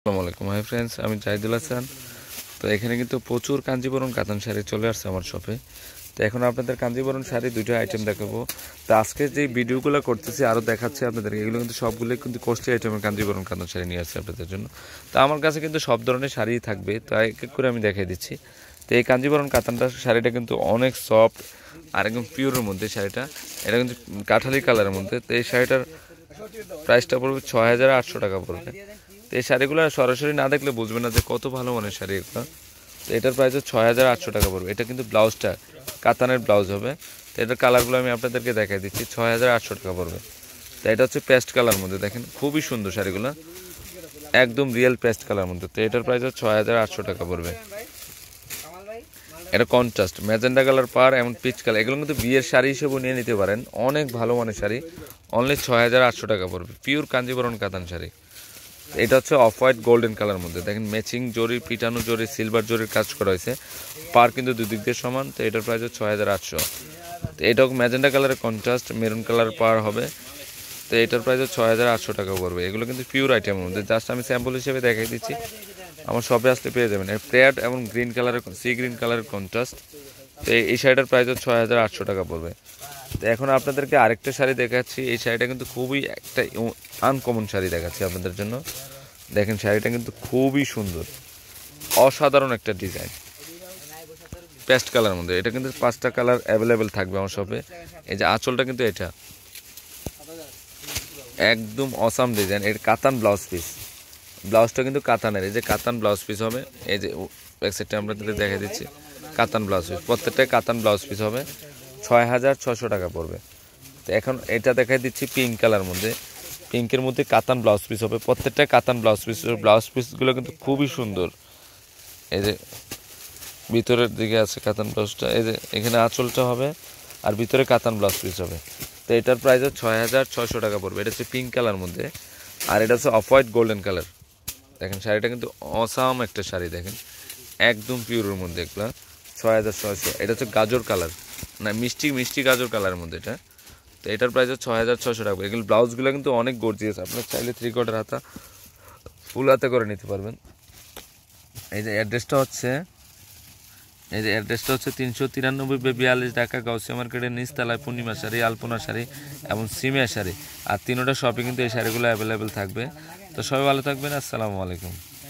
আসসালামু আলাইকুম hi friends, আমি জাহিদুল হাসান। তো এখানে কিন্তু প্রচুর কাঞ্জিবরম কাতান শাড়ি চলে আসছে আমার শপে। তো এখন আপনাদের কাঞ্জিবরম শাড়ি দুটো আইটেম দেখাবো। তো আজকে যে ভিডিওগুলো করতেছি আরও দেখাচ্ছি আপনাদেরকে, এগুলো কিন্তু সবগুলোই কিন্তু কস্টলি আইটেমের কাঞ্জিবরম কাতান শাড়ি নিয়ে আসছে আপনাদের জন্য। তো আমার কাছে কিন্তু সব ধরনের শাড়িই থাকবে, তো এক এক করে আমি দেখিয়ে দিচ্ছি। তো এই কাঞ্জিবরম কাতানটা শাড়িটা কিন্তু অনেক সফট আর একদম পিওরের মধ্যে শাড়িটা। এটা কিন্তু কাঠালি কালারের মধ্যে। তো এই শাড়িটার প্রাইসটা পড়বে ৬,৮০০ টাকা পড়বে। তো এই শাড়িগুলো সরাসরি না দেখলে বুঝবে না যে কত ভালো মানের শাড়ি এগুলো। তো এটার প্রাইস ৬,৮০০ টাকা পড়বে। এটা কিন্তু ব্লাউজটা কাতানের ব্লাউজ হবে। তো এটার কালারগুলো আমি আপনাদেরকে দেখাই দিচ্ছি। ৬,৮০০ টাকা পড়বে। তো এটা হচ্ছে পেস্ট কালার মধ্যে, দেখেন খুবই সুন্দর শাড়িগুলো, একদম রিয়েল পেস্ট কালার মধ্যে। তো এটার প্রাইস ৬,৮০০ টাকা পড়বে। এটা কন্ট্রাস্ট ম্যাজেন্ডা কালার পার এমন পিচ কালার, এগুলো কিন্তু বিয়ের শাড়ি হিসেবে নিয়ে নিতে পারেন, অনেক ভালো মানের শাড়ি। অনলি ৬,৮০০ টাকা পড়বে, পিওর কাঞ্জিবরম কাতান শাড়ি। এটা হচ্ছে অফ হোয়াইট গোল্ডেন কালার মধ্যে, দেখেন ম্যাচিং জরি, পিটানো জরি, সিলভার জরির কাজ করা হয়েছে। পার কিন্তু দুদিক দিয়ে সমান। তো এটার প্রাইস ৬,৮০০। তো এটাও ম্যাজেন্ডা কালারের কন্ট্রাস্ট মেরুন কালার পার হবে। তো এটার প্রাইস ৬,৮০০ টাকা পড়বে। এগুলো কিন্তু পিওর আইটেমের মধ্যে, জাস্ট আমি স্যাম্পল হিসেবে দেখাই দিচ্ছি। আমার শপে আসলে পেয়ে যাবেন। প্রেয়ার এবং গ্রিন কালারের সি গ্রিন কালারের কন্ট্রাস্ট। তো এই শাড়িটার প্রাইস ৬,৮০০ টাকা পড়বে। তো এখন আপনাদেরকে আরেকটা শাড়ি দেখাচ্ছি। এই শাড়িটা কিন্তু খুবই একটা আনকমন শাড়ি দেখাচ্ছি আপনাদের জন্য। দেখেন শাড়িটা কিন্তু খুবই সুন্দর, অসাধারণ একটা ডিজাইন, পেস্ট কালার মধ্যে। এটা কিন্তু 5টা কালার অ্যাভেলেবেল থাকবে আমার শপে। এই যে আঁচলটা কিন্তু এটা একদম অসাম ডিজাইন। এর কাতান ব্লাউজ পিস, ব্লাউজটা কিন্তু কাতানের, এই যে কাতান ব্লাউজ পিস হবে। এই যে ব্যাক সাইডটা আমরা দেখা দিচ্ছি, কাতান ব্লাউজ পিস, প্রত্যেকটাই কাতান ব্লাউজ পিস হবে। ৬,৬০০ টাকা পড়বে। তো এখন এটা দেখাই দিচ্ছি পিঙ্ক কালার মধ্যে, পিঙ্কের মধ্যে কাতান ব্লাউজ পিস হবে, প্রত্যেকটা কাতান ব্লাউজ পিস। ব্লাউজ পিসগুলো কিন্তু খুবই সুন্দর। এই যে ভিতরের দিকে আছে কাতান ব্লাউজটা, এই যে এখানে আঁচলটা হবে আর ভিতরে কাতান ব্লাউজ পিস হবে। তো এটার প্রাইস ৬,৬০০ টাকা পড়বে। এটা হচ্ছে পিঙ্ক কালার মধ্যে, আর এটা হচ্ছে অফ হোয়াইট গোল্ডেন কালার। দেখেন শাড়িটা কিন্তু অসাম একটা শাড়ি, দেখেন একদম পিওরের মধ্যে এগুলো। ৬,৬০০। এটা হচ্ছে গাজর কালার, না মিষ্টি মিষ্টি গাজর কালারের মধ্যে এটা। তো এটার প্রাইস ৬,৬০০ টাকা। এগুলো ব্লাউজগুলো কিন্তু অনেক গর্জিয়াস, আপনার চাইলে 3/4 হাতা ফুল হাতে করে নিতে পারবেন। এই যে অ্যাড্রেসটা হচ্ছে ৩৯৩/৪২ ঢাকা গাউসিয়া মার্কেটের নিচতলায় পূর্ণিমা শাড়ি, আলপনা শাড়ি এবং সিমিয়া শাড়ি। আর 3টা শপে কিন্তু এই শাড়িগুলো অ্যাভেলেবেল থাকবে। তো সবাই ভালো থাকবেন। আসসালামু আলাইকুম।